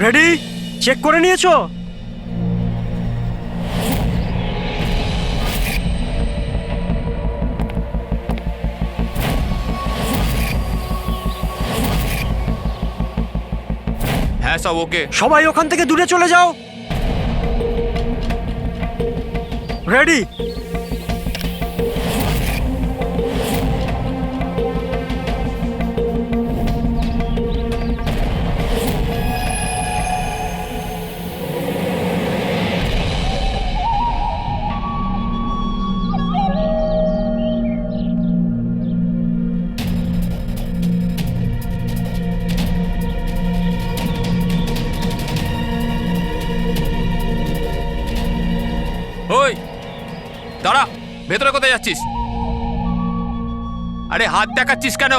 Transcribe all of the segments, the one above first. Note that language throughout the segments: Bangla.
রেডি? চেক করে নিয়েছো? হ্যাঁ সব ওকে। সবাই ওখান থেকে দূরে চলে যাও। রেডি? ওই দাঁড়া, ভেতরে কোথায় যাচ্ছিস? আরে হাত দেখাচ্ছিস কেন?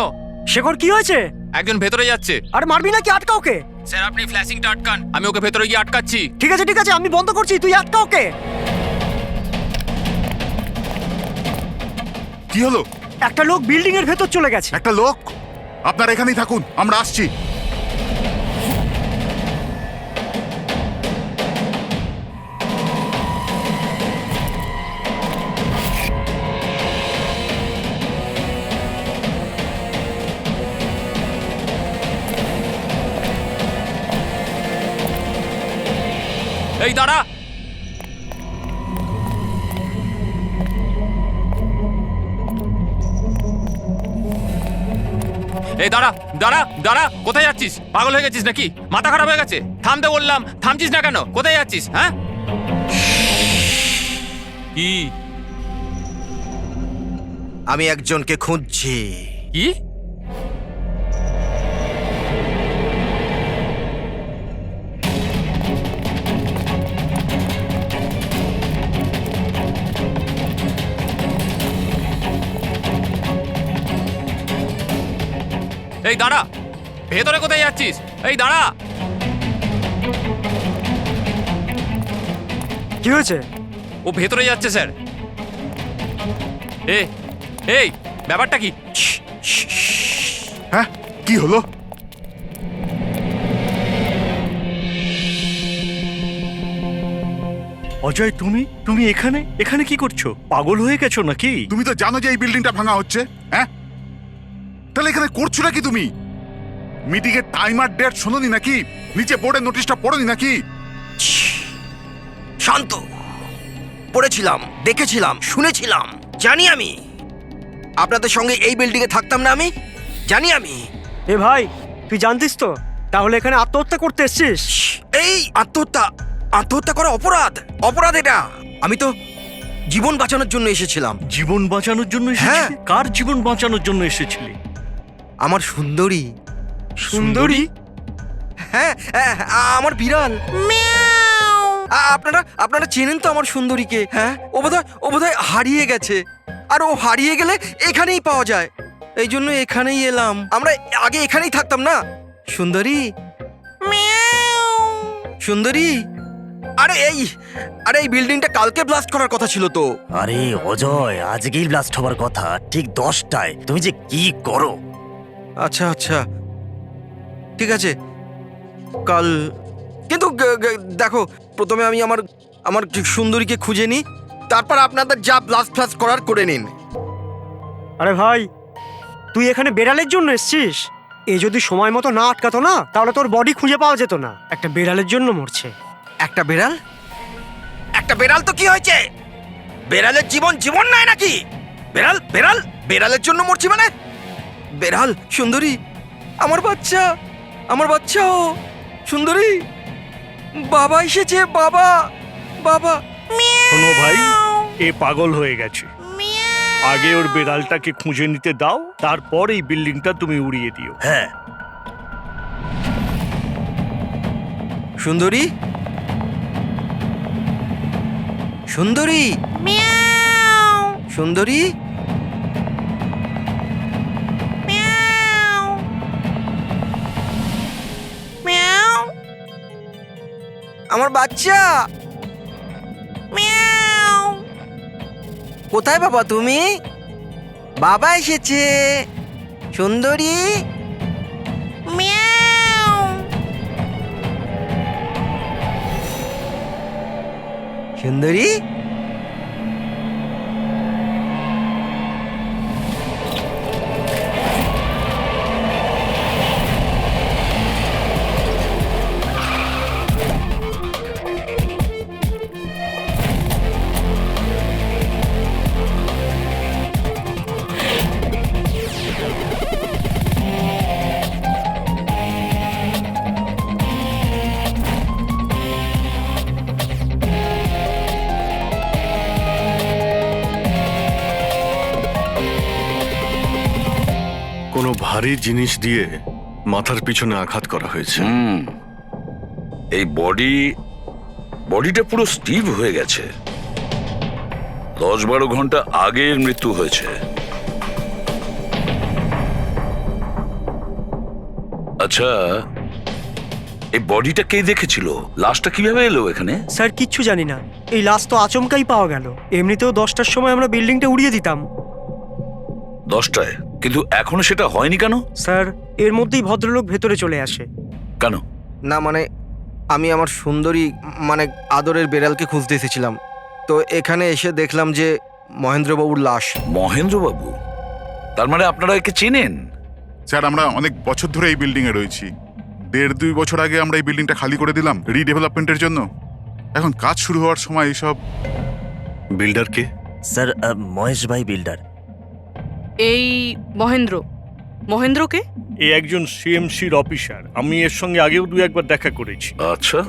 শেখর কি হয়েছে? একজন ভেতরে যাচ্ছে। আরে মারবি নাকি? আটকা ওকে। স্যার আপনি ফ্ল্যাশিংটা আটকান, আমি ওকে ভেতরে গিয়ে আটকাচ্ছি। ঠিক আছে ঠিক আছে, আমি বন্ধ করছি, তুই আটকা ওকে। কি হলো? একটা লোক বিল্ডিং এর ভেতর চলে গেছে। একটা লোক? আপনারা এখানেই থাকুন, আমরা আসছি। এই দাঁড়া, এই দাঁড়া দাঁড়া দাঁড়া, কোথায় যাচ্ছিস? পাগল হয়ে গেছিস নাকি? মাথা খারাপ হয়ে গেছে? থামতে বললাম, থামছিস না কেন? কোথায় যাচ্ছিস? হ্যাঁ কি? আমি একজনকে খুঁজছি। কি? এই দাঁড়া, ভেতরে কোথায় যাচ্ছিস? এই দাঁড়া। কি হয়েছে? ও ভেতরে যাচ্ছে স্যার। এই ব্যাপারটা কি? হ্যাঁ, কি হলো? অজয়, তুমি এখানে এখানে কি করছো? পাগল হয়ে গেছো নাকি? তুমি তো জানো যে এই বিল্ডিংটা ভাঙা হচ্ছে। হ্যাঁ, তাহলে এখানে করছো নাকি তুমি? মিটিং এর টাইম আর ডেট শোনোনি নাকি? নিচে বোর্ডের নোটিশটা পড়োনি নাকি? শান্ত। পড়েছিলাম, দেখেছিলাম, শুনেছিলাম। জানি আমি আপনাদের সঙ্গে এই বিল্ডিং এ থাকতাম না। আমি জানি আমি। এ ভাই, তুই জানতিস তো? তাহলে এখানে আত্মহত্যা করতে এসেছিস? এই আত্মহত্যা করা অপরাধ। অপরাধ এটা। আমি তো জীবন বাঁচানোর জন্য এসেছিলাম। জীবন বাঁচানোর জন্য হ্যাঁ। এসেছিলি? কার জীবন বাঁচানোর জন্য এসেছিলি? আমার সুন্দরী। সুন্দরী? হ্যাঁ, আমার বিড়াল। আপনারা চেনেন তো আমার সুন্দরীকে? হ্যাঁ, ও বোধহয় হারিয়ে গেছে। আর ও হারিয়ে গেলে এখানেই পাওয়া যায়। এই জন্য এখানেই এলাম। আমরা আগে এখানেই থাকতাম না। সুন্দরী, সুন্দরী। আরে এই বিল্ডিংটা কালকে ব্লাস্ট করার কথা ছিল তো। আরে অজয়, আজকেই ব্লাস্ট হবার কথা, ঠিক 10টায়। তুমি যে কি করো! আচ্ছা, ঠিক আছে, কাল। কিন্তু দেখো, প্রথমে আমি আমার সুন্দরীকে খুঁজে নিই, তারপর আপনাদের যা ব্লাস্ট ফ্লাস্ট করার করে নিন। আরে ভাই, তুই এখানে বেড়ালের জন্য এসেছিস? এ যদি সময় মতো না আটকাতো না, তাহলে তোর বডি খুঁজে পাওয়া যেত না। একটা বেড়ালের জন্য মরছে। একটা বেড়াল তো কি হয়েছে? বেড়ালের জীবন নাই নাকি? বেড়ালের জন্য মরছি মানে? বেড়াল, সুন্দরী, আমার বাচ্চা ও সুন্দরী। বাবা এসেছে, বাবা। শোনো ভাই, এ পাগল হয়ে গেছে। আগে ওর বেড়ালটাকে খুঁজে নিতে দাও, তারপর এই বিল্ডিংটা তুমি উড়িয়ে দিও। হ্যাঁ, সুন্দরী, আমার বাচ্চা। কোথায় বাবা তুমি? বাবা এসেছে। সুন্দরী, সুন্দরী, কোনো ভারী জিনিস দিয়ে মাথার পিছনে আঘাত করা হয়েছে। এই বডিটা পুরো স্টিভ হয়ে গেছে। 10-12 ঘন্টা আগে এর মৃত্যু হয়েছে। আচ্ছা, এই বডিটা কে দেখেছিল? লাশটা কিভাবে এলো এখানে? স্যার কিচ্ছু জানি না, এই লাশ তো আচমকাই পাওয়া গেল। এমনিতেও 10টার সময় আমরা বিল্ডিংটা উড়িয়ে দিতাম। 10টায়? কিন্তু এখনো সেটা হয়নি কেন? স্যার এর মধ্যেই ভদ্রলোক ভেতরে চলে আসে। কেন? না মানে আমি আমার সুন্দরী মানে আদরের বেড়ালকে খুঁজতে এসেছিলাম, তো এখানে এসে দেখলাম যে মহেন্দ্রবাবুর লাশ। মহেন্দ্রবাবু? তার মানে আপনারা একে চেনেন? স্যার আমরা অনেক বছর ধরে এই বিল্ডিং এ রয়েছি। 1.5-2 বছর আগে আমরা এই বিল্ডিংটা খালি করে দিলাম রিডেভেলপমেন্টের জন্য। এখন কাজ শুরু হওয়ার সময় এইসব। বিল্ডার কে? স্যার মহেশ ভাই বিল্ডার। এই মহেন্দ্রকে? এ একজন সিএমসির অফিসার, আমি এর সঙ্গে আগেও 2-1বার দেখা করেছি। আচ্ছা,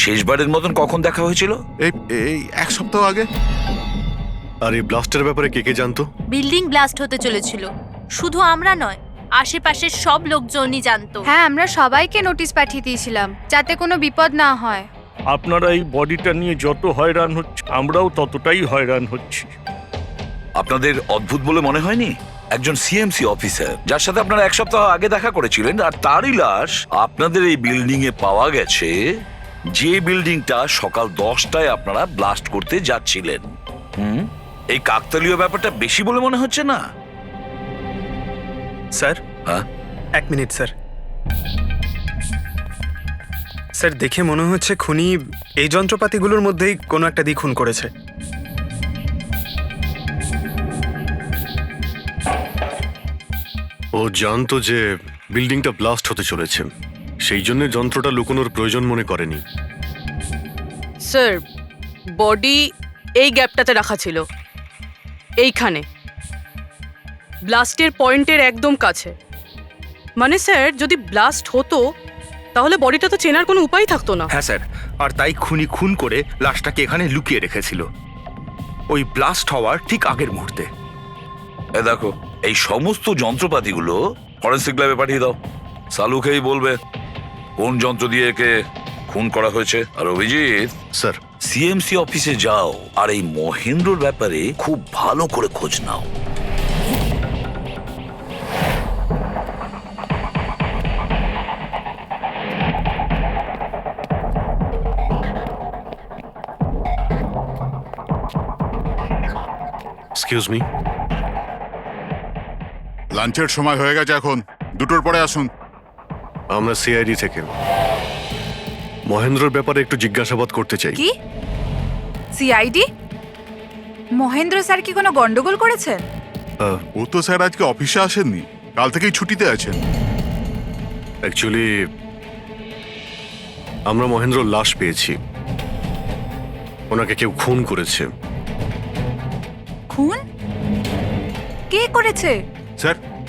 শেষবারের মতন কখন দেখা হয়েছিল? এই 1 সপ্তাহ আগে। আর এই ব্লাস্টের ব্যাপারে কে কে জানতো? বিল্ডিং ব্লাস্ট হতে চলেছিল, শুধু আমরা নয়, আশেপাশের সব লোকজনই জানতো। হ্যাঁ, আমরা সবাইকে নোটিশ পাঠিয়ে দিয়েছিলাম যাতে কোনো বিপদ না হয়। আপনারা এই বডিটা নিয়ে যত হয়রান হচ্ছে, আমরাও ততটাই হয়রান হচ্ছি। আপনাদের অদ্ভুত বলে মনে হয়নি? একজন সিএমসি অফিসার যার সাথে আপনারা 1 সপ্তাহ আগে দেখা করেছিলেন, আর তারই লাশ আপনাদের এই বিল্ডিং এ পাওয়া গেছে, যে বিল্ডিংটা সকাল 10টায় আপনারা ব্লাস্ট করতে যাচ্ছিলেন। এই কাকতালীয় ব্যাপারটা বেশি বলে মনে হচ্ছে না? স্যার, হ্যাঁ? 1 মিনিট স্যার। স্যার দেখে মনে হচ্ছে খুনি এই যন্ত্রপাতিগুলোর মধ্যেই কোনো একটা দিয়ে খুন করেছে। ও জানতো যে বিল্ডিংটা ব্লাস্ট হতে চলেছে, সেই জন্য যন্ত্রটা লুকোনোর প্রয়োজন মনে করেনি। স্যার, বডি এই গ্যাপটাতে রাখা ছিল, এইখানে ব্লাস্টের পয়েন্টের একদম কাছে। মানে স্যার, যদি ব্লাস্ট হতো তাহলে বডিটা তো চেনার কোনো উপায় থাকতো না। হ্যাঁ স্যার, আর তাই খুনি খুন করে লাশটাকে এখানে লুকিয়ে রেখেছিল ওই ব্লাস্ট হওয়ার ঠিক আগের মুহূর্তে। এ দেখো, এই সমস্ত যন্ত্রপাতিগুলো ফরেন্সিক ল্যাবে পাঠিয়ে দাও। সালুকেই বলবে কোন যন্ত্র দিয়ে একে খুন করা হয়েছে। আর অভিজিৎ, স্যার সিএমসি অফিসে যাও আর এই মহেন্দ্রর ব্যাপারে খুব ভালো করে খোঁজ নাও। Excuse me. লাঞ্চের সময় হয়ে গেছে, এখন 2টোর পরে আসুন। আমরা সিআইডি থেকে মহেন্দ্রর ব্যাপারে একটু জিজ্ঞাসাবাদ করতে চাই। কি সিআইডি? মহেন্দ্র স্যার কি কোনো গন্ডগোল করেছেন? ও তো স্যার আজকে অফিসে আসেননি, কাল থেকেই ছুটিতে আছেন। অ্যাকচুয়ালি আমরা মহেন্দ্রর লাশ পেয়েছি, ওনাকে কেউ খুন করেছে। খুন? কে করেছে?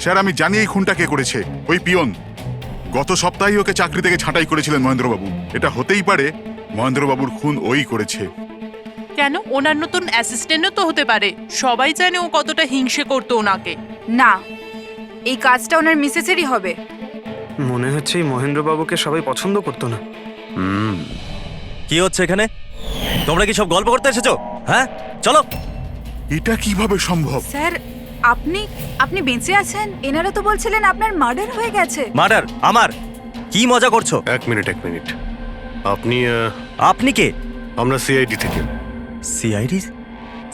স্যার আমি জানি এই খুনটা কে করেছে। ওই পিয়ন গত সপ্তাহেই ওকে চাকরি থেকে ছাঁটাই করেছিলেন মহেন্দ্রবাবু। এটা হতেই পারে মহেন্দ্রবাবুর খুন ওই করেছে। কেন? ওনার নতুন অ্যাসিস্ট্যান্টও তো হতে পারে। সবাই জানে ও কতটা হিংসে করতো ওনাকে। না, এই কাজটা ওনার মিসেসেরই হবে। মনে হচ্ছে এই মহেন্দ্রবাবুকে সবাই পছন্দ করতো না। কি হচ্ছে এখানে? তোমরা কি সব গল্প করতে এসেছো? হ্যাঁ চলো। এটা কিভাবে সম্ভব? স্যার আপনি বেঁচে আছেন? এনারা তো বলছিলেন আপনার মার্ডার হয়ে গেছে। মার্ডার? আমার? কি মজা করছো? এক মিনিট আপনি আপনি কে? আমরা সিআইডি থেকে। সিআইডি?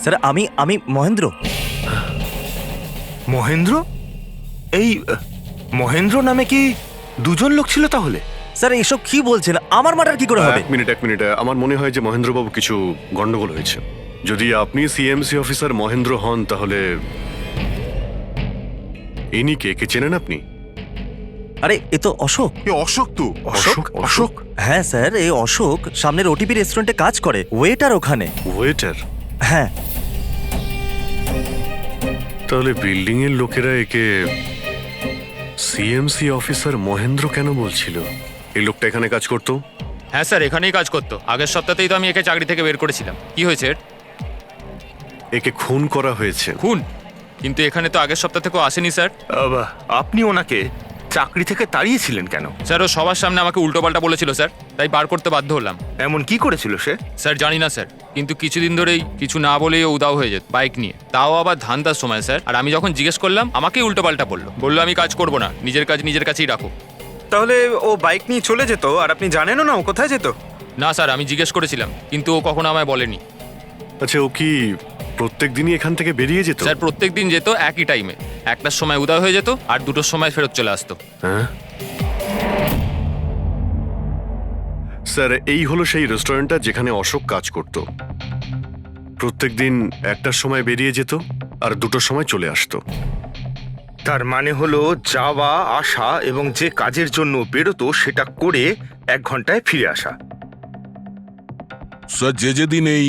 স্যার আমি মহেন্দ্র। মহেন্দ্র? এই মহেন্দ্র নামে কি দুজন লোক ছিল তাহলে? স্যার এসব কি বলছেন? আমার মার্ডার কি করে হবে? এক মিনিট আমার মনে হয় যে মহেন্দ্রবাবু কিছু গন্ডগোল হয়েছে। যদি আপনি সিএমসি অফিসার মহেন্দ্র হন তাহলে ইনি কে চেনেন আপনি? আরে এ তো অশোক। এ অশোক তো। অশোক হ্যাঁ স্যার, এই অশোক সামনের ওটিপি রেস্টুরেন্টে কাজ করে, ওয়েটার ওখানে। ওয়েটার? হ্যাঁ। তাহলে বিল্ডিং এর লোকেরা একে সিএমসি অফিসার মহেন্দ্র কেন বলছিল? এই লোকটা এখানে কাজ করতো? হ্যাঁ স্যার, এখানেই কাজ করতো। আগের সপ্তাহতেই তো আমি একে চাকরি থেকে বের করেছিলাম। কি হয়েছে এর? একে খুন করা হয়েছে। খুন? কিন্তু এখানে তো আগের সপ্তাহ থেকেও আসেনি স্যার। আপনি ওনাকে চাকরি থেকে তাড়িয়েছিলেন কেন? স্যার ও সবার সামনে আমাকে উল্টোপাল্টা বলেছিল স্যার, তাই বার করতে বাধ্য হলাম। এমন কি করেছিল সে? স্যার জানি না স্যার, কিন্তু কিছুদিন ধরেই কিছু না বলেই ও উদাও হয়ে যেত বাইক নিয়ে, তাও আবার ধান্দার সময় স্যার। আর আমি যখন জিজ্ঞেস করলাম আমাকেই উল্টোপাল্টা বললো আমি কাজ করবো না, নিজের কাজ নিজের কাছেই রাখো। তাহলে ও বাইক নিয়ে চলে যেত আর আপনি জানেনও না ও কোথায় যেত? না স্যার, আমি জিজ্ঞেস করেছিলাম কিন্তু ও কখনো আমায় বলেনি। আচ্ছা, ও কি প্রত্যেক দিনই এখান থেকে বেরিয়ে যেত? স্যার প্রত্যেক দিন যেত একই টাইমে, 1টার সময় উদয় হয়ে যেত আর 2টোর সময় ফেরত চলে আসতো। হ্যাঁ স্যার, এই হলো সেই রেস্টুরেন্টটা যেখানে অশোক কাজ করত। প্রত্যেক দিন 1টার সময় বেরিয়ে যেত আর 2টোর সময় চলে আসতো। তার মানে হলো যাওয়া আসা এবং যে কাজের জন্য বেরোতো সেটা করে 1 ঘন্টায় ফিরে আসা। স্যার, যে দিন এই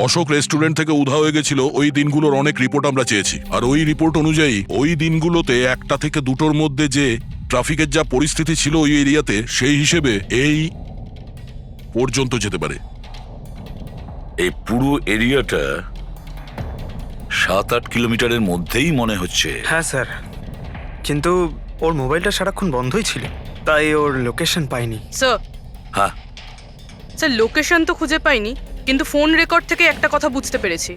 অশোক রেস্টুরেন্ট থেকে উধাও হয়ে গেছিল ওই দিনগুলোর অনেক রিপোর্ট আমরা চেয়েছি, আর ওই রিপোর্ট অনুযায়ী ওই দিনগুলোতে 1টা থেকে 2টোর মধ্যে যে ট্রাফিকের যা পরিস্থিতি ছিল ওই এরিয়াতে, সেই হিসেবে এই পর্যন্ত যেতে পারে। এই পুরো এরিয়াটা 7-8 কিলোমিটারের মধ্যেই মনে হচ্ছে। হ্যাঁ স্যার, কিন্তু ওর মোবাইলটা সারাক্ষণ বন্ধই ছিল, তাই ওর লোকেশন পাইনি। স্যার হ্যাঁ স্যার, লোকেশন তো খুঁজে পাইনি, কিন্তু ফোন রেকর্ড থেকে একটা কথা বুঝতে পেরেছি।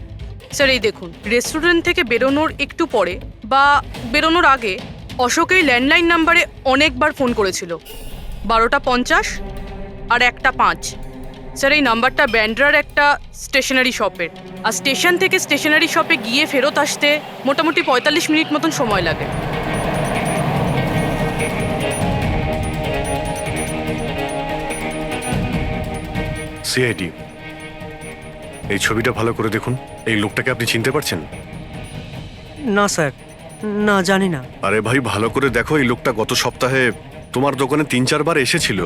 স্যার এই দেখুন, রেস্টুরেন্ট থেকে বেরোনোর একটু পরে বা বেরোনোর আগে অশোক এই ল্যান্ডলাইন নাম্বারে অনেকবার ফোন করেছিল, 12টা 50 আর 1টা 5। স্যার এই নাম্বারটা ব্যান্ড্রার একটা স্টেশনারি শপের, আর স্টেশন থেকে স্টেশনারি শপে গিয়ে ফেরত আসতে মোটামুটি 45 মিনিট মতন সময় লাগে। সিআইডি, এই ছবিটা ভালো করে দেখুন। এই লোকটাকে আপনি চিনতে পারছেন? না স্যার, না জানি না। আরে ভাই, ভালো করে দেখো, এই লোকটা গত সপ্তাহে তোমার দোকানে 3-4 বার এসেছিল।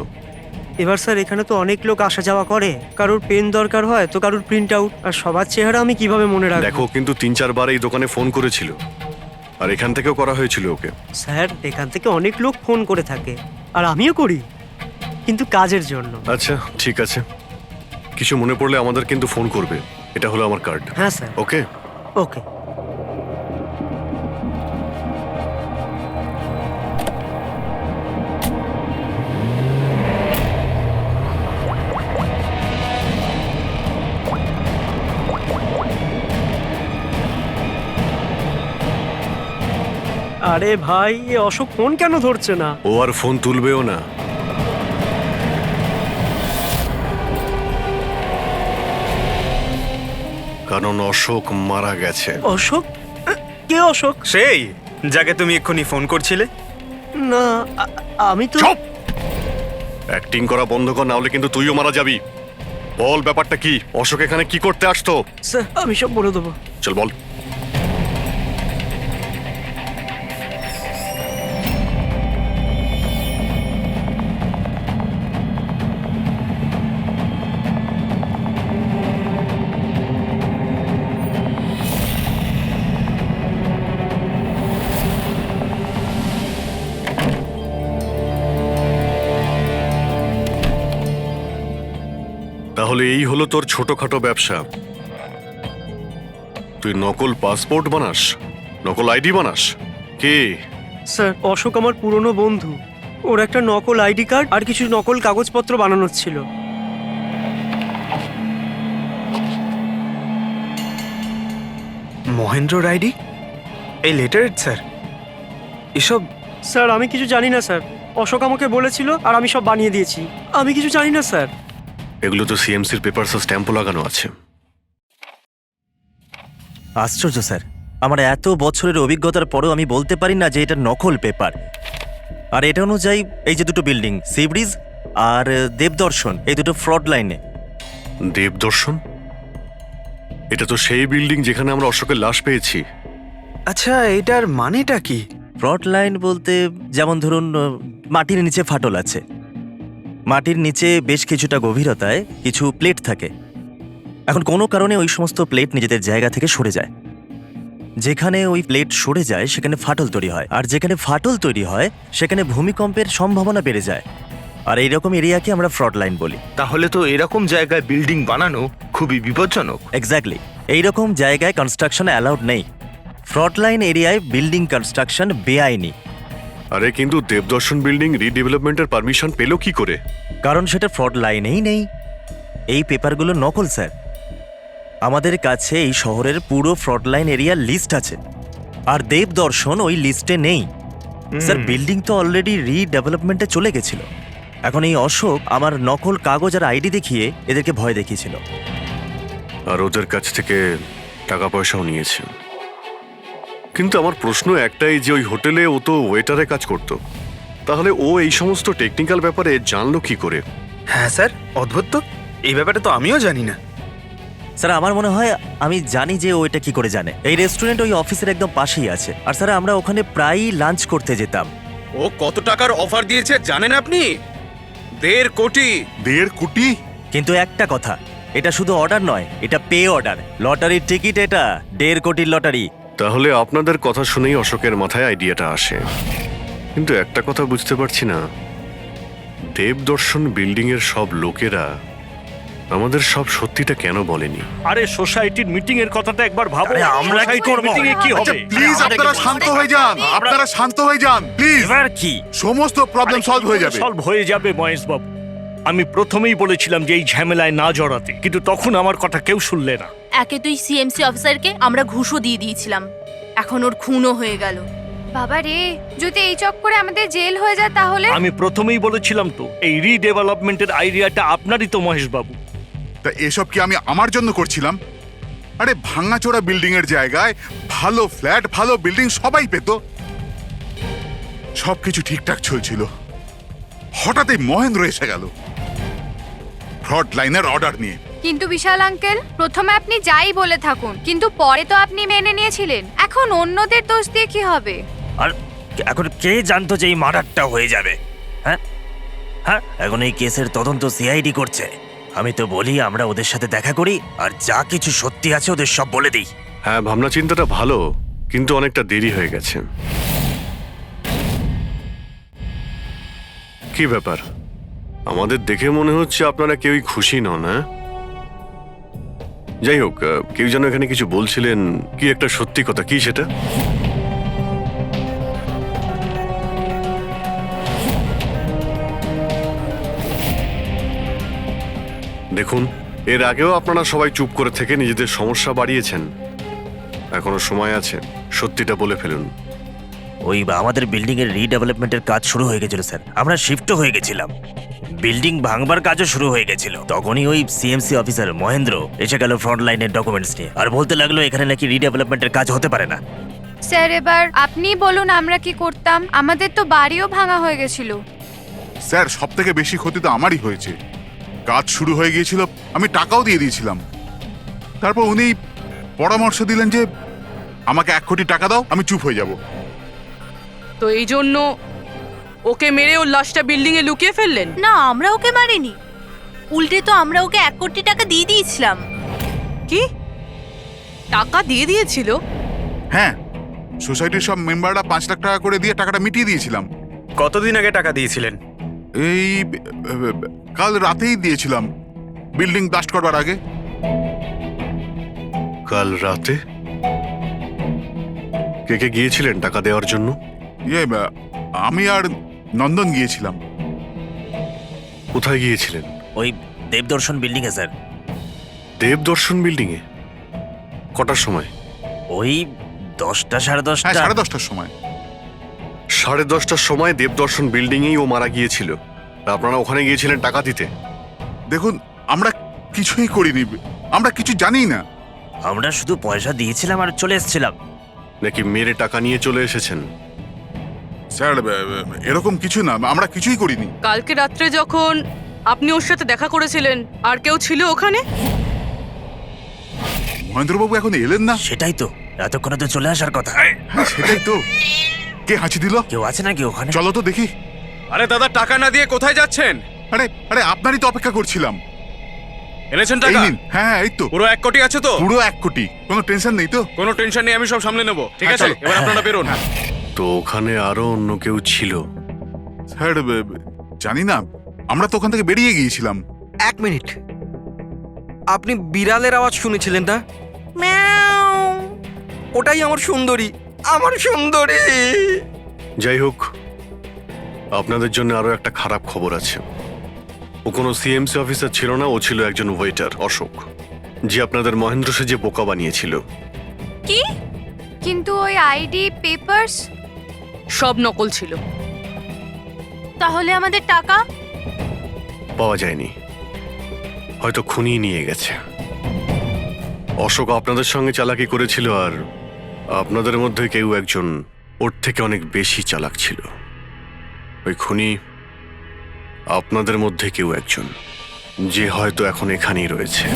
এবার স্যার এখানে তো অনেক লোক আসা যাওয়া করে, কারোর পেন দরকার হয় তো কারোর প্রিন্ট আউট, আর সবার চেহারা আমি কিভাবে মনে রাখবো? দেখো, কিন্তু 3-4 বার এই দোকানে ফোন করেছিল, আর এখান থেকেও করা হয়েছিল ওকে। স্যার এখান থেকে অনেক লোক ফোন করে থাকে, আর আমিও করি, কিন্তু কাজের জন্য। আচ্ছা ঠিক আছে, কিছু মনে পড়লে আমাদের কিন্তু ফোন করবে। এটা হলো আমার কার্ড। হ্যাঁ স্যার। ওকে ওকে। আরে ভাই, এ অশোক ফোন কেন ধরছে না? ও আর ফোন তুলবেও না। কারণ অশোক মারা গেছে। অশোক? কে অশোক? সেই যাকে তুমি এক্ষুনি ফোন করছিলে? না, আমি তো। চুপ! অ্যাক্টিং করা বন্ধ কর, না হলে কিন্তু তুইও মারা যাবি। বল ব্যাপারটা কি? অশোক এখানে কি করতে আসতো? স্যার আমি সব বলে দেবো। চল বল। তাহলে এই হলো তোর ছোটখাটো ব্যবসা। তুই নকল পাসপোর্ট বানাস, নকল আইডি বানাস। কে? স্যার অশোক আমার পুরনো বন্ধু, ওর একটা নকল আইডি কার্ড আর কিছু নকল কাগজপত্র বানানোর ছিল। মহেন্দ্র আইডি? এই লেটারের স্যার? এসব? স্যার আমি কিছু জানি না স্যার, অশোক আমাকে বলেছিল আর আমি সব বানিয়ে দিয়েছি। আমি কিছু জানি না স্যার। এগুলো তো সিএমসির পেপারস স্ট্যাম্পও লাগানো আছে। আশ্চর্য স্যার, আমার এত বছরের অভিজ্ঞতার পরেও আমি বলতে পারি না যে এটা নকল পেপার। আর এটা অনুযায়ী এই যে দুটো বিল্ডিং, সি ব্রিজ আর দেবদর্শন, এই দুটো ফ্রড লাইনে। দেবদর্শন? এটা তো সেই বিল্ডিং যেখানে আমরা অশোকের লাশ পেয়েছি। আচ্ছা, এটার মানেটা কি? ফ্রড লাইন বলতে যেমন ধরুন মাটির নিচে ফাটল আছে, মাটির নিচে বেশ কিছুটা গভীরতায় কিছু প্লেট থাকে। এখন কোনো কারণে ওই সমস্ত প্লেট নিজেদের জায়গা থেকে সরে যায়। যেখানে ওই প্লেট সরে যায় সেখানে ফাটল তৈরি হয়, আর যেখানে ফাটল তৈরি হয় সেখানে ভূমিকম্পের সম্ভাবনা বেড়ে যায়। আর এইরকম এরিয়াকে আমরা ফ্রড লাইন বলি। তাহলে তো এরকম জায়গায় বিল্ডিং বানানো খুবই বিপজ্জনক। এক্স্যাক্টলি, এইরকম জায়গায় কনস্ট্রাকশন অ্যালাউড নেই। ফ্রড লাইন এরিয়ায় বিল্ডিং কনস্ট্রাকশন বেআইনি। আরে কিন্তু দেবদর্শন বিল্ডিং রিডেভেলপমেন্টের পারমিশন পেলো কি করে? কারণ সেটা ফ্রড লাইনেই নেই। এই পেপারগুলো নকল স্যার। আমাদের কাছে এই শহরের পুরো ফ্রড লাইন এরিয়ার লিস্ট আছে, আর দেবদর্শন ওই লিস্টে নেই। স্যার, বিল্ডিং তো অলরেডি রিডেভেলপমেন্টে চলে গেছিল। এখন এই অশোক আমার নকল কাগজ আর আইডি দেখিয়ে এদেরকে ভয় দেখিয়েছিল। আর ওদের কাছ থেকে টাকা পয়সাও নিয়েছে। কিন্তু আমার প্রশ্ন একটাই যে ওই হোটেলে ও তো ওয়েটারে কাজ করতো, তাহলে ও এই সমস্ত টেকনিক্যাল ব্যাপারে জানলো কি করে? হ্যাঁ স্যার, অদ্ভুত তো, এই ব্যাপারে তো আমিও জানি না। স্যার, আমার মনে হয় আমি জানি যে ও এটা কি করে জানে। এই রেস্টুরেন্ট ওই অফিসের একদম পাশেই আছে, আর স্যার আমরা ওখানে প্রায়ই লাঞ্চ করতে যেতাম। ও কত টাকার অফার দিয়েছে জানেন আপনি? 1.5 কোটি। 1.5 কোটি? কিন্তু একটা কথা, এটা শুধু অর্ডার নয়, এটা পে অর্ডার, লটারির টিকিট। এটা 1.5 কোটির লটারি। তাহলে আপনাদের কথা শুনেই অশোকের মাথায় আইডিয়াটা আসে। কিন্তু একটা কথা বুঝতে পারছি না, দেবদর্শন বিল্ডিং এর সব লোকেরা আমাদের সব সত্যিটা কেন বলেনি? আরে সোসাইটির মিটিং এর কথাটা একবার ভাবো। আরে আমরা কি সোসাইটির করব? মিটিং এ কি আচ্ছা হবে? প্লিজ আপনারা শান্ত হয়ে যান, আপনারা শান্ত হয়ে যান প্লিজ। এবার কি? সমস্ত প্রবলেম সলভ হয়ে যাবে। সলভ হয়ে যাবে মহেশ বাবু। আমি প্রথমেই বলেছিলাম যে এই ঝামেলায় না জড়াতে, কিন্তু তখন আমার কথা কেউ শুনলে না। একে তুই সিএমসি অফিসারকে আমরা ঘুষও দিয়ে দিয়েছিলাম, এখন ওর খুনও হয়ে গেল। বাবা রে, যদি এই চক্করে আমাদের জেল হয়ে যায় তাহলে? আমি প্রথমেই বলেছিলাম তো, এই রিডেভেলপমেন্টের আইডিয়াটা আপনারই তো মহেশ বাবু। তা এসব কি আমি আমার জন্য করছিলাম? আরে ভাঙাচোরা বিল্ডিং এর জায়গায় ভালো ফ্ল্যাট, ভালো বিল্ডিং সবাই পেত। সবকিছু ঠিকঠাক চলছিল, হঠাৎই মহেন্দ্র এসে গেল ফ্রড লাইনের অর্ডার নিয়ে। কিন্তু বিশাল আঙ্কেল, প্রথমে আপনি যাই বলে থাকুন, কিন্তু পরে তো আপনি মেনে নিয়েছিলেন। এখন অন্যদের দোষ দিয়ে কি হবে? আর এখন কে জানতো যে এই মার্ডারটা হয়ে যাবে? হ্যাঁ হ্যাঁ, এখন এই কেসের তদন্ত সিআইডি করছে। আমি তো বলি আমরা ওদের সাথে দেখা করি, আর যা কিছু সত্যি আছে ওদের সব বলে দিই। হ্যাঁ, ভাবনা চিন্তাটা ভালো, কিন্তু অনেকটা দেরি হয়ে গেছে। কি ব্যাপার, আমাদের দেখে মনে হচ্ছে আপনারা কেউই খুশি নন। হ্যাঁ, যাই হোক, কেউ যেন এখানে কিছু বলছিলেন, কি একটা সত্যি কথা, কি সেটা? দেখুন, এর আগেও আপনারা সবাই চুপ করে থেকে নিজেদের সমস্যা বাড়িয়েছেন। এখনো সময় আছে, সত্যিটা বলে ফেলুন। ওই আমাদের বিল্ডিং এর রিডেভেলপমেন্টের কাজ শুরু হয়ে গেছিল স্যার, আমরা শিফটও হয়ে গেছিলাম, বিল্ডিং ভাঙবার কাজও শুরু হয়ে গেছিল। তখনই ওই সিএমসি অফিসার মহেন্দ্র এসে গেল ফ্রন্ট লাইনের ডকুমেন্টস নিয়ে, আর বলতে লাগলো এখানে নাকি রিডেভেলপমেন্টের কাজ হতে পারে না। স্যার, এবার আপনি বলুন আমরা কি করতাম? আমাদের তো বাড়িও ভাঙা হয়ে গেছিল। স্যার, সব থেকে বেশি ক্ষতি তো আমারই হয়েছে। কাজ শুরু হয়ে গিয়েছিল, আমি টাকাও দিয়ে দিয়েছিলাম। তারপর উনি পরামর্শ দিলেন যে আমাকে 1 কোটি টাকা দাও, আমি চুপ হয়ে যাব। তো এই জন্য ওকে মেরে ওর লাশটা বিল্ডিং এ লুকিয়ে ফেললেন? না, আমরা ওকে মারিনি, উল্টে তো আমরা ওকে 1 কোটি টাকা দিয়ে দিয়েছিলাম। কি টাকা দিয়ে দিয়েছিল? হ্যাঁ, সোসাইটির সব মেম্বাররা 5 লাখ টাকা করে দিয়ে টাকাটা মিটিয়ে দিয়েছিলাম। কতদিন আগে টাকা দিয়েছিলেন? এই কাল রাতেই দিয়েছিলাম, বিল্ডিং ব্লাস্ট করবার আগে। কাল রাতে? কে কে গিয়েছিলেন টাকা দেওয়ার জন্য? আমি আর নন্দন গিয়েছিলাম। কোথায় গিয়েছিলেন? ওই দেবদর্শন বিল্ডিং এ স্যার। দেবদর্শন বিল্ডিং এ? কটার সময়? ওই 10টা, সাড়ে 10টা। হ্যাঁ, 10:30টার সময়। 10:30টার সময় দেবদর্শন বিল্ডিং এই ও মারা গিয়েছিল। আপনারা ওখানে গিয়েছিলেন টাকা দিতে? দেখুন, আমরা কিছুই করিনি, আমরা কিছু জানি না। আমরা শুধু পয়সা দিয়েছিলাম আর চলে এসেছিলাম। নাকি মেরে টাকা নিয়ে চলে এসেছেন? স্যার এরকম কিছু না, আমরা কিছুই করিনি। কালকে রাত্রে যখন আপনি ওর সাথে দেখা করেছিলেন আর কেউ ছিল ওখানে? মহেন্দ্রবাবু এখন এলেন না। সেটাই তো, এতক্ষণে তো চলে আসার কথা। হ্যাঁ সেটাই তো। কে হাঁচি দিল? কেউ আছে নাকি ওখানে? চলো তো দেখি। আরে দাদা, টাকা না দিয়ে কোথায় যাচ্ছেন? আরে আরে আপনারই তো অপেক্ষা করছিলাম। এনেছেন এই টাকা? নিন। হ্যাঁ এই তো পুরো 1 কোটি আছে তো? পুরো 1 কোটি, কোনো টেনশন নেই তো? কোনো টেনশন নেই, আমি সব সামলে নেব। ঠিক হ্যাঁ, আছে, চলো। এবার আপনারা বেরোন। তো ওখানে আরো অন্য কেউ ছিল? স্যার জানি না, আমরা তো ওখান থেকে বেরিয়ে গিয়েছিলাম। 1 মিনিট, আপনি বিড়ালের আওয়াজ শুনেছিলেন না? ওটাই আমার সুন্দরী, আমার সুন্দরী। যাই হোক, আপনাদের জন্য আরো একটা খারাপ খবর আছে। ও কোনো সিএমসি অফিসার ছিল না, ও ছিল একজন ওয়েটার, অশোক, যে আপনাদের মহেন্দ্র সেজে বোকা বানিয়েছিল। কি? কিন্তু ওই আইডি পেপারস সব নকল ছিল। তাহলে আমাদের টাকা? পাওয়া যায়নি, হয়তো খুনি নিয়ে গেছে। অশোক আপনাদের সঙ্গে চালাকি করেছিল, আর আপনাদের মধ্যে কেউ একজন ওর থেকে অনেক বেশি চালাক ছিল। ওই খুনি আপনাদের মধ্যে কেউ একজন, যে হয়তো এখন এখানেই রয়েছে।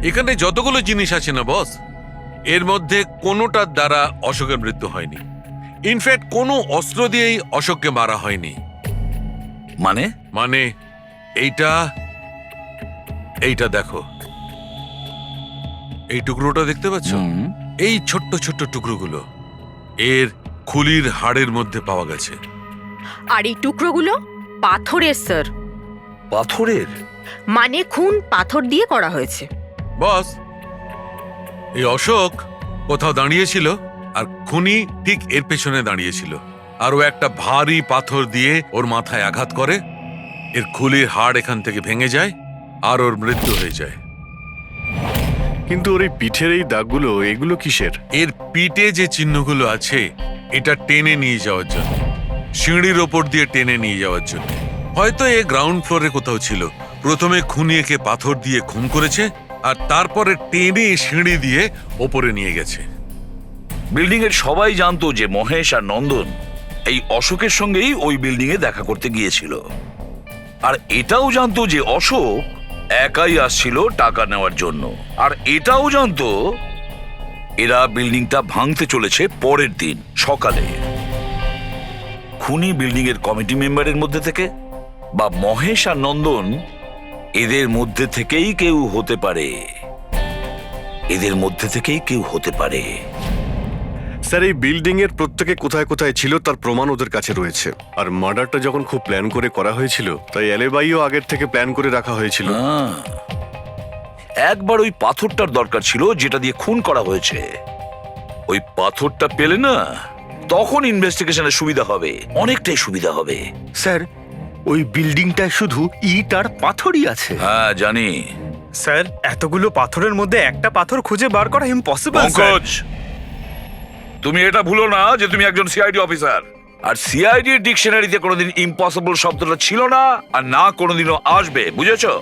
এখানে যতগুলো জিনিস আছে না বস, এর মধ্যে কোনোটার দ্বারা অশোকের মৃত্যু হয়নি। ইনফ্যাক্ট কোনো অস্ত্র দিয়েই অশোককে মারা হয়নি। মানে? মানে এইটা দেখো, এই টুকরোটা দেখতে পাচ্ছ? এই ছোট্ট ছোট্ট টুকরোগুলো এর খুলির হাড়ের মধ্যে পাওয়া গেছে। আর এই টুকরোগুলো পাথরের স্যার। পাথরের? মানে খুন পাথর দিয়ে করা হয়েছে। বস, এই অশোক কোথাও দাঁড়িয়েছিল আর খুনি ঠিক এর পেছনে দাঁড়িয়েছিল, আর ও একটা ভারী পাথর দিয়ে ওর মাথায় আঘাত করে, এর খুলির হাড় এখান থেকে ভেঙে যায় আর ওর মৃত্যু হয়ে যায়। কিন্তু ওর এই পিঠের এই দাগগুলো, এগুলো কিসের? এর পিঠে যে চিহ্নগুলো আছে, এটা টেনে নিয়ে যাওয়ার জন্য, সিঁড়ির ওপর দিয়ে টেনে নিয়ে যাওয়ার জন্য। হয়তো এ গ্রাউন্ড ফ্লোরে কোথাও ছিল। প্রথমে খুনি একে পাথর দিয়ে খুন করেছে, আর তারপরে টেনে সিঁড়ি দিয়ে ওপরে নিয়ে গেছে। বিল্ডিং এর সবাই জানতো যে মহেশ আর নন্দন এই অশোকের সঙ্গেই ওই বিল্ডিং এ দেখা করতে গিয়েছিল, আর এটাও জানতো যে অশোক একাই আসছিল টাকা নেওয়ার জন্য, আর এটাও জানতো এরা বিল্ডিংটা ভাঙতে চলেছে পরের দিন সকালে। খুনি বিল্ডিং এর কমিটি মেম্বারের মধ্যে থেকে বা মহেশ আর নন্দন, এদের মধ্যে থেকেই কেউ হতে পারে। এদের মধ্যে থেকেই কেউ হতে পারে। স্যার, এই বিল্ডিং এর প্রত্যেকে কোথায় কোথায় ছিল তার প্রমাণ ওদের কাছে রয়েছে। আর মার্ডারটা যখন খুব প্ল্যান করে করা হয়েছিল, তাই এলেবাইও আগের থেকে প্ল্যান করে রাখা হয়েছিল। একবার ওই পাথরটার দরকার ছিল যেটা দিয়ে খুন করা হয়েছে। ওই পাথরটা পেলে না, তখন ইনভেস্টিগেশনের সুবিধা হবে, অনেকটাই সুবিধা হবে। স্যার, ওই বিল্ডিংটায় শুধু ইট আর পাথরই আছে। হ্যাঁ জানি। স্যার, এতগুলো পাথরের মধ্যে একটা পাথর খুঁজে বার করা ইম্পসিবল। পঙ্কজ, তুমি এটা ভুলো না যে তুমি একজন সিআইডি অফিসার, আর সিআইডি ডিকশনারিতে কোনোদিন ইম্পসিবল শব্দটা ছিল না, আর না কোনোদিনও আসবে, বুঝেছো?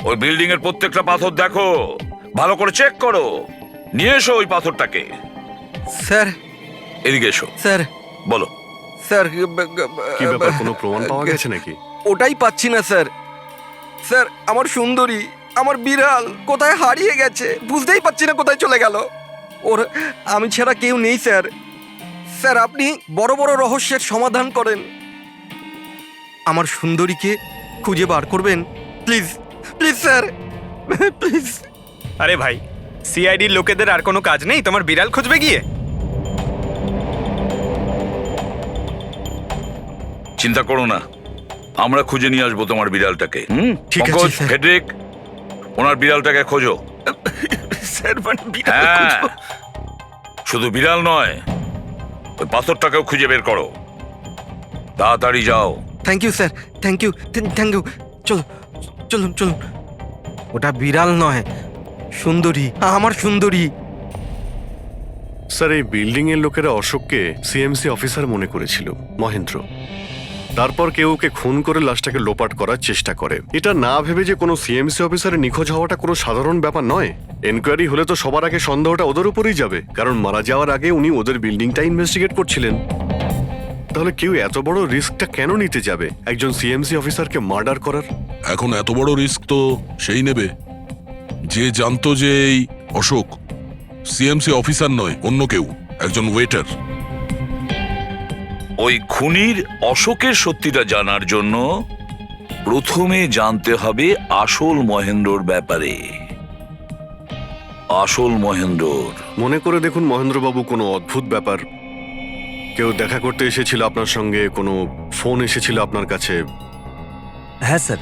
ওই বিল্ডিং এর প্রত্যেকটা পাথর দেখো, ভালো করে চেক করো, নিয়ে এসো ওই পাথরটাকে। স্যার, এদিকে এসো। স্যার, বলো। স্যার, কি ব্যাপার, কোনো প্রমাণ পাওয়া গেছে নাকি? ওটাই পাচ্ছি না স্যার। স্যার, আমার সুন্দরী, আমার বিড়াল কোথায় হারিয়ে গেছে, বুঝতেই পারছি না কোথায় চলে গেল। ওর আমি ছাড়া কেউ নেই স্যার। স্যার, আপনি বড় বড় রহস্যের সমাধান করেন, আমার সুন্দরীকে খুঁজে বার করবেন প্লিজ, প্লিজ স্যার, প্লিজ। আরে ভাই, সিআইডির লোকেদের আর কোনো কাজ নেই তোমার বিড়াল খুঁজবে গিয়ে? চিন্তা করো না, আমরা খুঁজে নিয়ে আসবো তোমার বিড়ালটাকে। ঠিক আছে, পঙ্কজ, স্যার। ফেডরিক, ওনার বিড়ালটাকে খোঁজো। স্যার, মানে বিড়াল হ্যাঁ, খুঁজবো? শুধু বিড়াল নয়, ওই পাথরটাকেও খুঁজে বের করো, তাড়াতাড়ি যাও। Thank you sir, thank you, thank you. চলো, চলুন চলুন। ওটা বিড়াল নয়, সুন্দরী, আমার সুন্দরী। স্যার, এই বিল্ডিং এর লোকেরা অশোককে সিএমসি অফিসার মনে করেছিল, মহেন্দ্র। তারপর কেউ ওকে খুন করে লাশটাকে লোপাট করার চেষ্টা করে। এটা না ভেবে যে কোনো সিএমসি অফিসারের নিখোঁজ হওয়াটা কোনো সাধারণ ব্যাপার নয়। এনকোয়ারি হলে তো সবার আগে সন্দেহটা ওদের উপরেই যাবে, কারণ মারা যাওয়ার আগে উনি ওদের বিল্ডিংটা ইনভেস্টিগেট করছিলেন। তাহলে কেউ এত বড় রিস্কটা কেন নিতে যাবে একজন সিএমসি অফিসারকে মার্ডার করার? এখন এত বড় রিস্ক তো সেই নেবে যে জানতো যে এই অশোক সিএমসি অফিসার নয়, অন্য কেউ, একজন ওয়েটার। ওই খুনির অশোকের সত্যিটা জানার জন্য প্রথমে জানতে হবে আসল মহেন্দ্রর ব্যাপারে। আসল মহেন্দ্রর মনে করে দেখুন মহেন্দ্রবাবু, কোনো অদ্ভুত ব্যাপার, কেউ দেখা করতে এসেছিল আপনার সঙ্গে, কোনো ফোন এসেছিল আপনার কাছে? হ্যাঁ স্যার,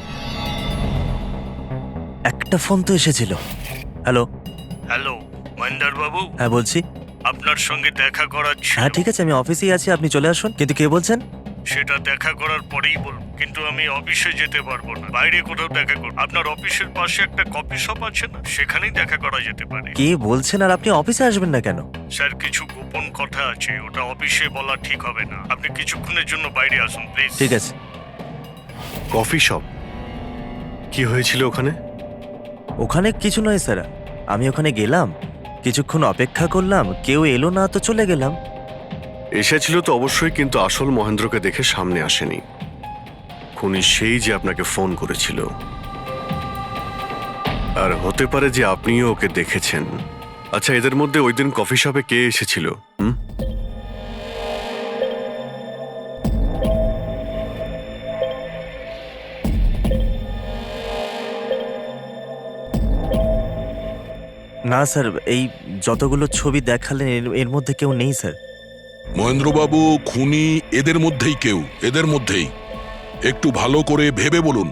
একটা ফোন তো এসেছিল। হ্যালো হ্যালো মহেন্দ্র বাবু, হ্যাঁ বলছি। আপনার সঙ্গে দেখা করার ছিল। হ্যাঁ ঠিক আছে, আমি অফিসেই আছি, আপনি চলে আসুন। কিন্তু কে বলছেন? সেটা দেখা করার পরেই বলবো, কিন্তু আমি অফিসে যেতে পারবো না, বাইরে কোথাও দেখা করব। আপনার অফিসের পাশে একটা কফি শপ আছে না, সেখানেই দেখা করা যেতে পারে। কে বলছেন? আর আপনি অফিসে আসবেন না কেন? স্যার, কিছু গোপন কথা আছে, ওটা অফিসে বলা ঠিক হবে না। আপনি কিছুক্ষণের জন্য বাইরে আসুন প্লিজ। ঠিক আছে। Coffee shop? কি হয়েছিল ওখানে? ওখানে কিছু নয় স্যার, আমি ওখানে গেলাম, কিছুক্ষণ অপেক্ষা করলাম, কেউ এলো না তো চলে গেলাম। এসেছিল তো অবশ্যই, কিন্তু আসল মহেন্দ্রকে দেখে সামনে আসেনি। খুনি সেই যে আপনাকে ফোন করেছিল। আর হতে পারে যে আপনিও ওকে দেখেছেন। আচ্ছা, এদের মধ্যে ওই দিন কফি শপে কে এসেছিল? না স্যার, এই যতগুলো ছবি দেখালেন এর মধ্যে কেউ নেই স্যার। মহেন্দ্রবাবু, খুনি এদের মধ্যেই কেউ, এদের মধ্যেই। একটু ভালো করে ভেবে বলুন।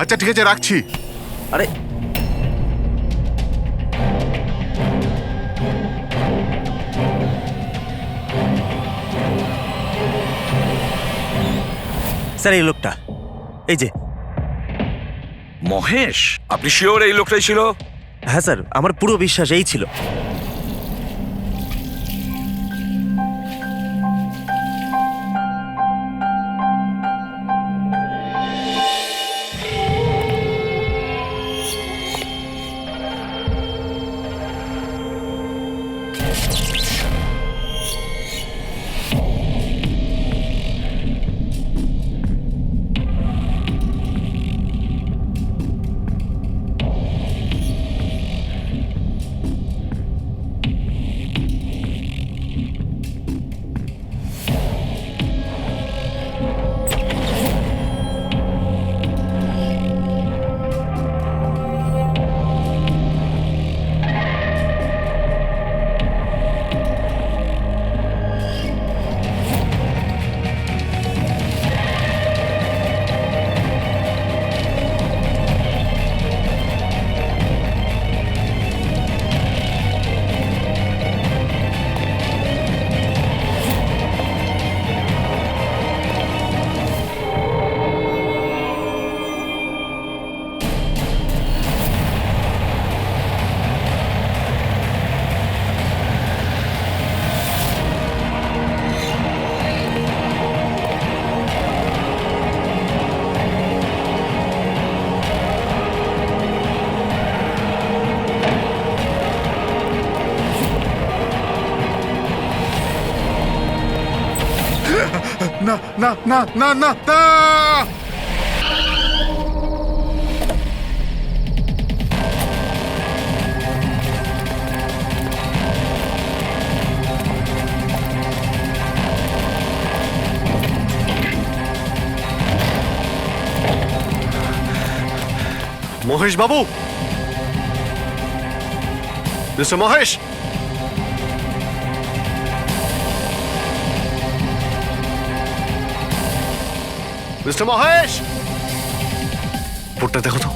আচ্ছা ঠিক আছে, রাখছি। আরে স্যার, এই লোকটা, এই যে মহেশ। আপনি শিওর এই লোকটাই ছিল? হ্যাঁ স্যার, আমার পুরো বিশ্বাস এই ছিল। না না না না না না! মহেশ বাবু, মিস্টার মহেশ, মিস্টার মহেশ, রিপোর্টটা দেখো তো।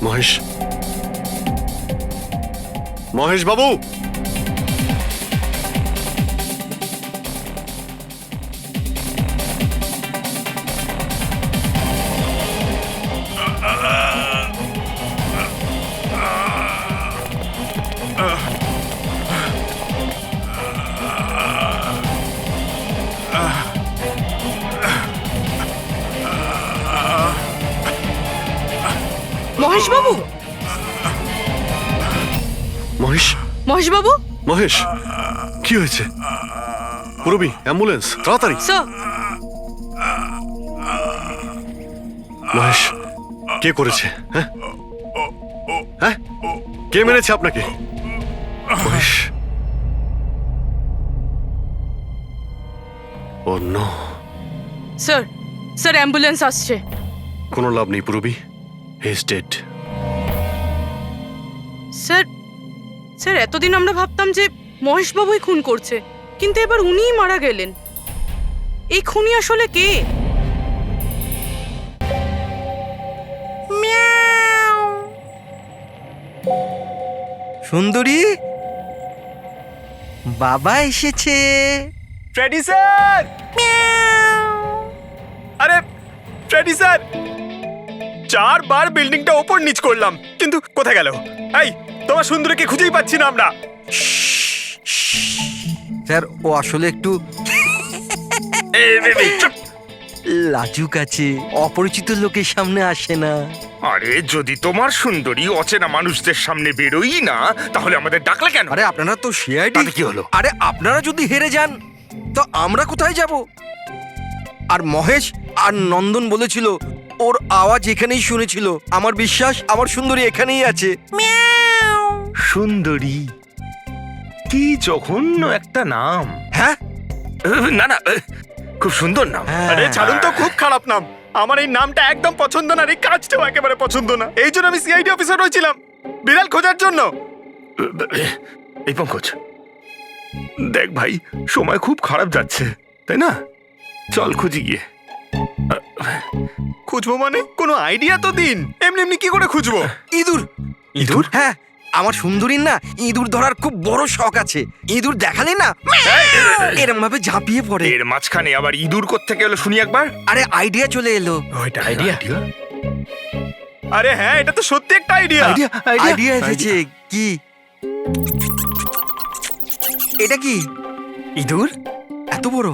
মহেশ, মহেশ বাবু, মহেশবাবু, মহেশ, মহেশবাবু, মহেশ, কি হয়েছে? পুরবি, অ্যাম্বুলেন্স, তাড়াতাড়ি। স্যার, মহেশ, কে করেছে? হ্যাঁ হ্যাঁ, কে মেরেছে আপনাকে? মহেশ, ও নো। স্যার, স্যার অ্যাম্বুলেন্স আসছে। কোনো লাভ নেই পুরবি, he is dead. Sir, sir এতদিন আমরা ভাবতাম যে মহেশবাবুই খুন করছে, কিন্তু এবার উনিই মারা গেলেন। এই খুনি আসলে কে? সুন্দরী, বাবা এসেছে। Freddie sir! আরে ফ্রেডি স্যার, 4 বার বিল্ডিংটা ওপর নিচ করলাম, কিন্তু কোথায় গেল? এই, তোমার সুন্দরীকে খুঁজেই পাচ্ছি না আমরা। স্যার, ও আসলে একটু লাজুক আছে, অপরিচিত লোকের সামনে আসে না। আরে যদি তোমার সুন্দরী অচেনা মানুষদের সামনে বেরোই না, তাহলে আমাদের ডাকলে কেন? আরে আপনারা তো সিআইডি। তাতে কি হলো? আরে আপনারা যদি হেরে যান তো আমরা কোথায় যাব? আর মহেশ আর নন্দন বলেছিল ওর আওয়াজ এখানেই শুনেছিল। আমার বিশ্বাস আমার সুন্দরী এখানেই আছে। সুন্দরী, কি জঘন্য একটা নাম। হ্যাঁ, না না, খুব সুন্দর নাম। আরে ছাড়ুন তো, খুব খারাপ নাম। আমার এই নামটা একদম পছন্দ না, আর এই কাজটাও একেবারে পছন্দ না। এই জন্য আমি সিআইডি অফিসার হয়েছিলাম, বিড়াল খোঁজার জন্য। এই পঙ্কজ, দেখ ভাই, সময় খুব খারাপ যাচ্ছে, তাই না? চল খুঁজি গিয়ে। খুঁজবো মানে? কোনো আইডিয়া তো দিন। এমনি এমনি কি করে খুঁজবো? ইঁদুর। ইঁদুর? হ্যাঁ, আমার সুন্দরীর না ইঁদুর ধরার খুব বড় শখ আছে। ইঁদুর দেখালে না এরম ভাবে ঝাঁপিয়ে পড়ে। এর মাঝখানে আবার ইঁদুর কোত্থেকে এলো শুনি একবার। আরে আইডিয়া চলে এলো। ওইটা আইডিয়া? আরে হ্যাঁ, এটা তো সত্যি একটা আইডিয়া। আইডিয়া এসেছে। কি এটা? কি ইঁদুর এত বড়?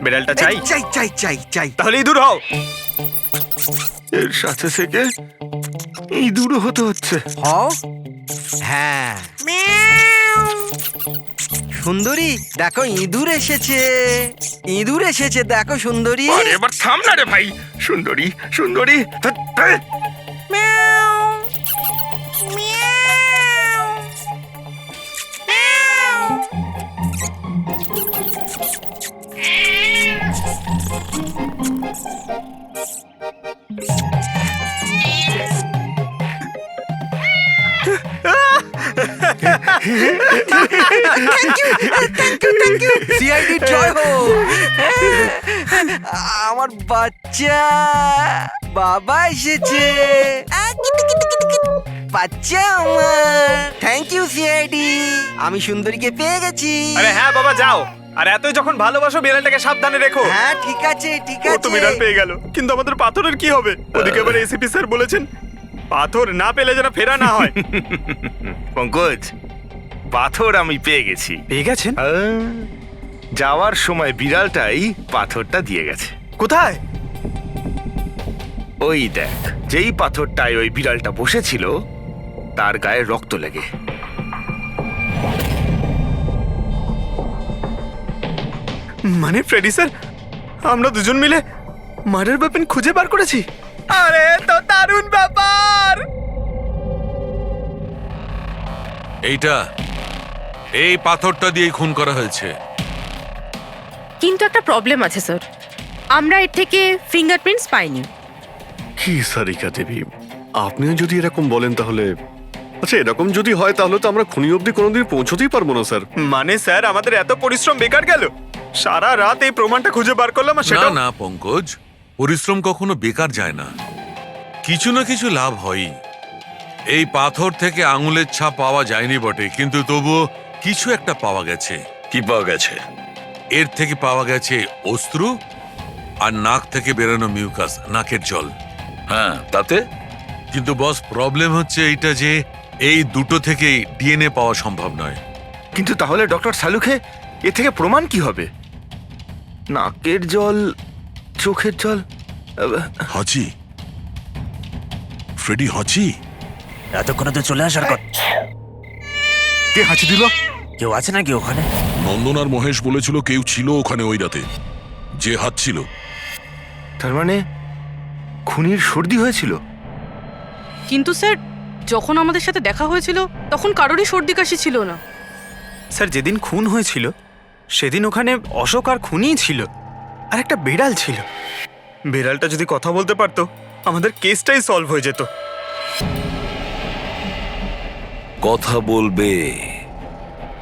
বিড়ালটা চাই? চাই চাই চাই চাই। তাহলে ইঁদুর হও। এর সাথে থেকে ইঁদুরও হতে হচ্ছে। হও। হ্যাঁ, সুন্দরী দেখো, ইঁদুর এসেছে। ইঁদুর এসেছে, দেখো সুন্দরী। আরে এবার থাম না রে ভাই। সুন্দরী, সুন্দরী, সিআইডি জয় হোক। আমার বাচ্চা বাবা এসেছে। বাচ্চা আমার। থ্যাংক ইউ সিআইডি, আমি সুন্দরীকে পেয়ে গেছি। আরে হ্যাঁ বাবা, যাও। আর এতই যখন ভালোবাসো, বিড়ালটাকে সাবধানে রেখো। হ্যাঁ ঠিক আছে ঠিক ও তো আছে। বিড়াল পেয়ে গেল, কিন্তু আমাদের পাথরের কি হবে? ওদিকে আবার এসিপি স্যার বলেছেন পাথর না পেলে যেন ফেরা না হয়। পঙ্কজ, পাথর আমি পেয়ে গেছি। পেয়ে গেছেন? যাওয়ার সময় বিড়ালটাই পাথরটা দিয়ে গেছে। কোথায়? ওই দেখ, যেই পাথরটায় ওই বিড়ালটা বসেছিল তার গায়ে রক্ত লেগে। মানে ফ্রেডি স্যার, আমরা দুজন মিলে মার্ডার ওয়েপন খুঁজে বার করেছি। আরে তো দারুণ ব্যাপার। এই পাথরটা দিয়ে খুন করা হয়েছে। কিন্তু একটা প্রবলেম আছে স্যার, আমরা এর থেকে ফিঙ্গারপ্রিন্টস পাইনি। কি সারিকা দেবী, আপনিও যদি এরকম বলেন তাহলে আচ্ছা, এরকম যদি হয় তাহলে তো আমরা খুনি অবধি কোনোদিন পৌঁছতেই পারবো না স্যার। মানে স্যার, আমাদের এত পরিশ্রম বেকার গেল। সারা রাত এই প্রমাণটা খুঁজে বার করলাম, আর সেটা না না পঙ্কজ, পরিশ্রম কখনো বেকার যায় না, কিছু না কিছু লাভ হয়ই। এই পাথর থেকে আঙুলের ছাপ পাওয়া যায়নি বটে, কিন্তু তবুও কিছু একটা পাওয়া গেছে। কি পাওয়া গেছে? এর থেকে পাওয়া গেছে অস্ত্র আর নাক থেকে বেরোনো মিউকাস, নাকের জল। হ্যাঁ, তাতে? কিন্তু বস, প্রবলেম হচ্ছে এইটা যে এই দুটো থেকেই ডিএনএ পাওয়া সম্ভব নয়। কিন্তু তাহলে ডক্টর সালুখে এ থেকে প্রমাণ কি হবে? নাকের জল, চোখের জল। হাঁচি, ফ্রেডি হাঁচি। এতক্ষণে তো চলে আসার কথা। কে হাঁচি দিল? কেউ আছে নাকি ওখানে? নন্দন আর মহেশ বলেছিল কেউ ছিল ওখানে ওই রাতে, যে হাত ছিল। তার মানে খুনির সর্দি হয়েছিল? কিন্তু স্যার, যখন আমাদের সাথে দেখা হয়েছিল তখন কারোরই সর্দি কাশি ছিল না। স্যার, যেদিন খুন হয়েছিল সেদিন ওখানে অশোক আর খুনিই ছিল, আর একটা বিড়াল ছিল। বিড়ালটা যদি কথা বলতে পারতো আমাদের কেসটাই সলভ হয়ে যেত। কথা বলবে,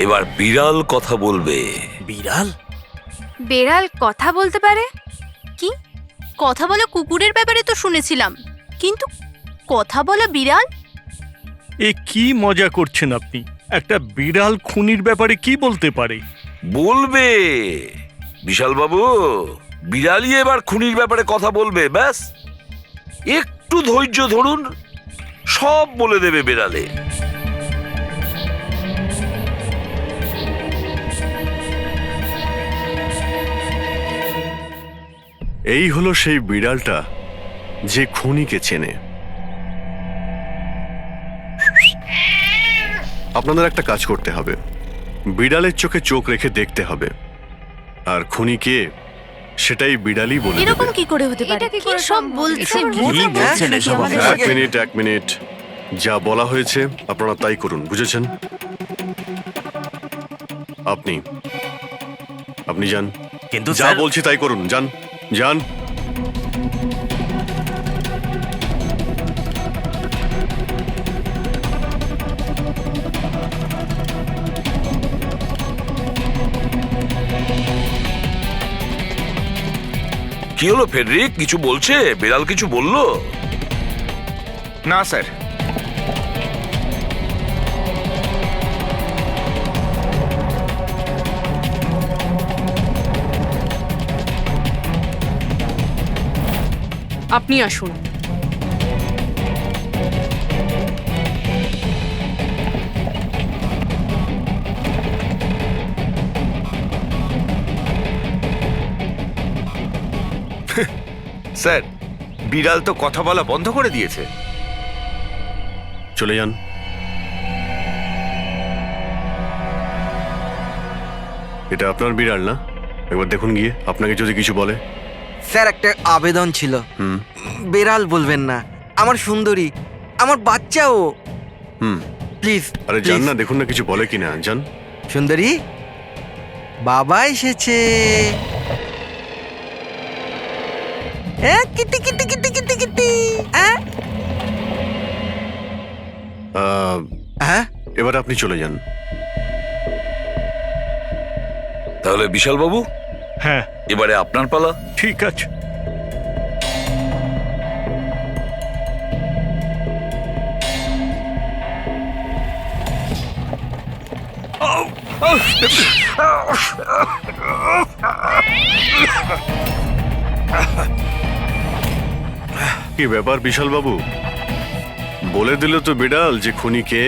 এবার বিড়াল কথা বলবে। বিড়াল? বেড়াল কথা বলতে পারে? কি কথা বলা কুকুরের ব্যাপারে তো শুনেছিলাম, কিন্তু কথা বলা বিড়াল? এ কি মজা করছেন আপনি? একটা বিড়াল খুনির ব্যাপারে কি বলতে পারে? বলবে বিশাল বাবু, বিড়ালই এবার খুনির ব্যাপারে কথা বলবে। ব্যাস একটু ধৈর্য ধরুন, সব বলে দেবে বিড়ালে। এই হলো সেই বিড়ালটা যে খুনিকে চেনে। আপনাদের একটা কাজ করতে হবে, বিড়ালের চোখে চোখ রেখে দেখতে হবে, আর খুনিকে সেটাই বিড়ালই বলে দেবে। এরকম কি করে হতে পারে? কি সব বলছেন? এক মিনিট, যা বলা হয়েছে আপনারা তাই করুন, বুঝেছেন? আপনি যান, কিন্তু যা বলছি তাই করুন, যান যান। কি হলো ফেডরিক, কিছু বলছে? বিড়াল কিছু বললো? না স্যার। আপনি আসুন। স্যার, বিড়াল তো কথা বলা বন্ধ করে দিয়েছে। চলে যান। এটা আপনার বিড়াল না? একবার দেখুন গিয়ে, আপনাকে যদি কিছু বলে। স্যার, একটা আবেদন ছিল। বেড়াল বলবেন না, আমার সুন্দরী, আমার বাচ্চাও। প্লিজ। আরে যান না, দেখুন না কিছু বলে কিনা, যান। সুন্দরী, বাবা এসেছে। Kitty Kitty Kitty Kitty Kitty. এবার আপনি চলে যান। তাহলে বিশাল বাবু, হ্যাঁ, এবারে আপনার পালা। ঠিক আছে। কি ব্যাপার বিশাল বাবু, বলে দিল তো বিড়াল যে খুনি কে?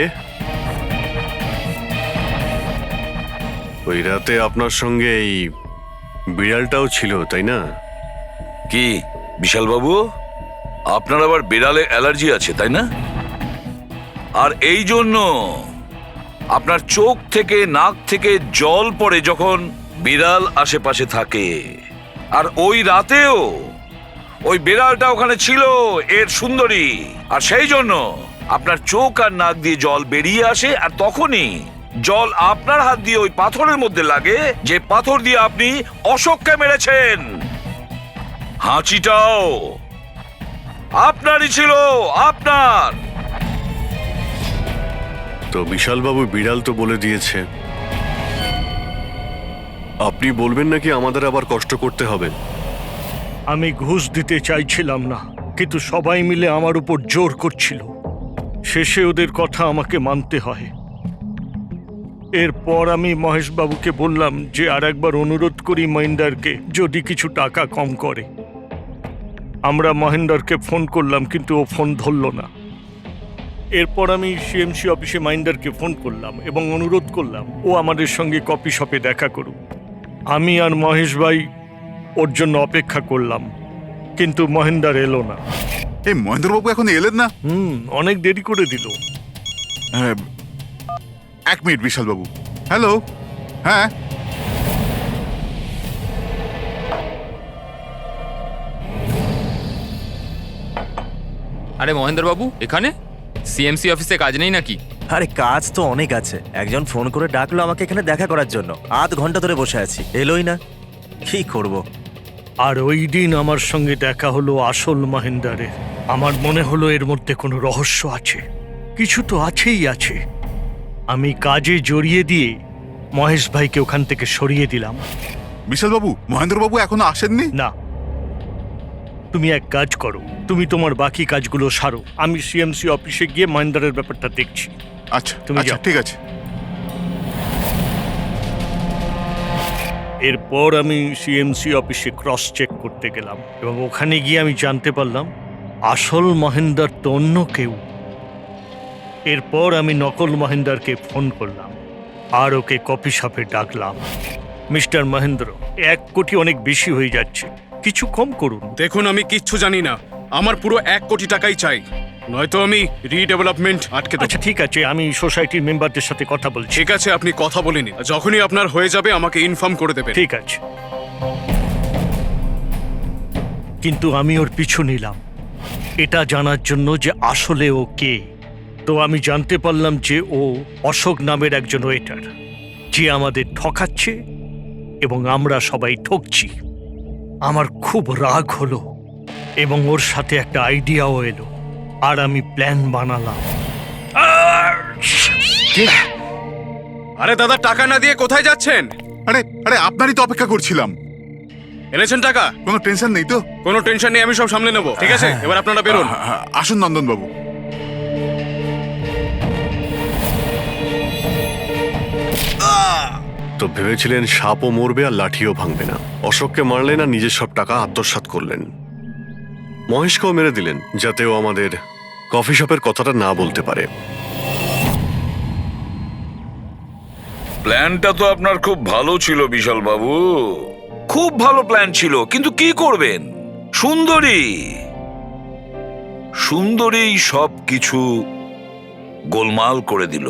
ওই রাতে আপনার সঙ্গে এই বিড়ালটাও ছিল, তাই না? কি বিশাল বাবু, আপনার আবার বিড়ালে অ্যালার্জি আছে, তাই না? আর এই জন্য আপনার চোখ থেকে নাক থেকে জল পড়ে যখন বিড়াল আশেপাশে থাকে। আর ওই রাতেও ওই বিড়ালটা ওখানে ছিল, এর সুন্দরী, আর সেই জন্য আপনার চোখ আর নাক দিয়ে জল বেরিয়ে আসে, আর তখনই জল আপনার হাত দিয়ে ওই পাথরের মধ্যে লাগে, যে পাথর দিয়ে আপনি অশোককে মেরেছেন। হাঁচিটাও আপনারই ছিল, আপনার। তো বিশাল বাবু, বিড়াল তো বলে দিয়েছে, আপনি বলবেন নাকি আমাদের আবার কষ্ট করতে হবে? আমি ঘুষ দিতে চাইছিলাম না, কিন্তু সবাই মিলে আমার উপর জোর করছিল। শেষে ওদের কথা আমাকে মানতে হয়। এরপর আমি মহেশবাবুকে বললাম যে আর একবার অনুরোধ করি মহেন্দারকে, যদি কিছু টাকা কম করে। আমরা মহেন্দারকে ফোন করলাম, কিন্তু ও ফোন ধরল না। এরপর আমি সিএমসি অফিসে মহেন্দারকে ফোন করলাম এবং অনুরোধ করলাম ও আমাদের সঙ্গে কফি শপে দেখা করুক। আমি আর মহেশ ভাই ওর জন্য অপেক্ষা করলাম, কিন্তু মহেন্দার এলো না। এই মহেন্দ্রবাবু এখন এলেন না? অনেক দেরি করে দিল। এক মিনিট বিশাল বাবু। হ্যালো, হ্যাঁ আরে মহেন্দ্রবাবু এখানে সিএমসি অফিসে কাজ নেই নাকি? আরে কাজ তো অনেক আছে। একজন ফোন করে ডাকলো আমাকে এখানে দেখা করার জন্য। আধ ঘন্টা ধরে বসে আছি, এলোই না। কি করব? আর ওই দিন আমার সঙ্গে দেখা হলো আসল মহেন্দারের। আমার মনে হলো এর মধ্যে কোনো রহস্য আছে, কিছু তো আছেই আছে। আমি কাজে জড়িয়ে দিয়ে মহেশ ভাইকে ওখান থেকে সরিয়ে দিলাম। বিশাল বাবু, মহেন্দ্র বাবু এখনো আসেননি? না, তুমি এক কাজ করো, তুমি তোমার বাকি কাজগুলো সারো। আমি সিএমসি অফিসে গিয়ে মহেন্দারের ব্যাপারটা দেখছি। আচ্ছা তুমি আচ্ছা, যাও। ঠিক আছে। এরপর আমি সিএমসি অফিসে ক্রস চেক করতে গেলাম এবং ওখানে গিয়ে আমি জানতে পারলাম আসল মহেন্দার তো অন্য কেউ। এরপর আমি নকল মহেন্দারকে ফোন করলাম আর ওকে কফি শপে ডাকলাম। মিস্টার মহেন্দ্র, 1 কোটি অনেক বেশি হয়ে যাচ্ছে, কিছু কম করুন। দেখুন, আমি কিচ্ছু জানি না, আমার পুরো 1 কোটি টাকাই চাই, নয়তো আমি রিডেভেলপমেন্ট আটকে দেব। আচ্ছা ঠিক আছে, আমি সোসাইটির মেম্বারদের সাথে কথা বলছি। ঠিক আছে, আপনি কথা বলে নিন, যখনই আপনার হয়ে যাবে আমাকে ইনফর্ম করে দেবেন। ঠিক আছে, কিন্তু আমি ওর পিছু নিলাম এটা জানার জন্য যে আসলে ও কে। তো আমি জানতে পারলাম যে ও অশোক নামের একজন ওয়েটার, যে আমাদের ঠকাচ্ছে এবং আমরা সবাই ঠকছি। আমার খুব রাগ হলো এবং ওর সাথে একটা আইডিয়াও এলো, আর আমি প্ল্যান বানালাম। আরে দাদা, টাকা না দিয়ে কোথায় যাচ্ছেন? আরে আরে, আপনারই তো অপেক্ষা করছিলাম। এনেছেন টাকা? কোনো টেনশন নেই তো? কোনো টেনশন নেই, আমি সব সামলে নেব। ঠিক আছে, এবার আপনারা বেরোন। আসুন নন্দন বাবু। তো ভেবেছিলেন সাপও মরবে আর লাঠিও ভাঙবে না। অশোককে মারলেন আর নিজের সব টাকা আত্মসাৎ করলেন। মহেশকেও মেরে দিলেন যাতে ও আমাদের কফি শপের কথাটা না বলতে পারে। প্ল্যানটা তো আপনার খুব ভালো ছিল বিশাল বাবু, খুব ভালো প্ল্যান ছিল, কিন্তু কি করবেন? সুন্দরী সব কিছু গোলমাল করে দিল।